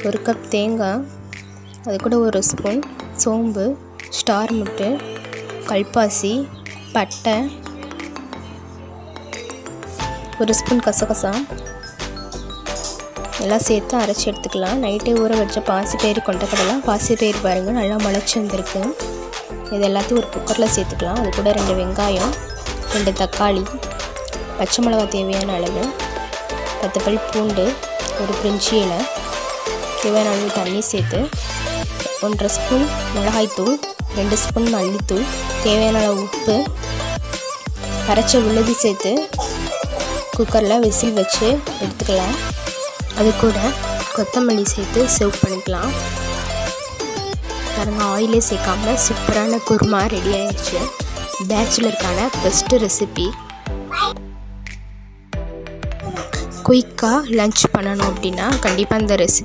1 cup தேங்காய், அது கூட 1 ஸ்பூன் சோம்பு, ஸ்டார் முட்டு, கல்பாசி, பட்டை, 1 ஸ்பூன் கசகசா எல்லாம் சேர்த்து அரைச்சி எடுத்துக்கலாம். நைட்டே ஊற வச்ச பாசிப்பயிறு கொண்டக்கடலை. பாசிப்பயிறு பாருங்கள் நல்லா முளைச்சி வந்திருக்கு. இது எல்லாத்தையும் ஒரு குக்கரில் சேர்த்துக்கலாம். அது கூட 2 வெங்காயம், 2 தக்காளி, பச்சை மிளகாய் தேவையான அளவு, 10 பல் பூண்டு, 1 பிரிஞ்சி இலை, தேவையான அளவு தண்ணி சேர்த்து 1.5 ஸ்பூன் மிளகாய்த்தூள், 2 ஸ்பூன் மல்லித்தூள், தேவையான அளவு உப்பு, அரைச்ச விழுதி சேர்த்து குக்கரில் விசில் வச்சு எடுத்துக்கலாம். அது கூட கொத்தமல்லி சேர்த்து சர்வ் பண்ணிக்கலாம். பாருங்கள், ஆயிலே சேர்க்காம சூப்பரான குருமா ரெடி ஆயிடுச்சு. பேச்சுலருக்கான பெஸ்ட்டு ரெசிபி. குயிக்காக லன்ச் பண்ணணும் அப்படின்னா கண்டிப்பாக இந்த ரெசிபி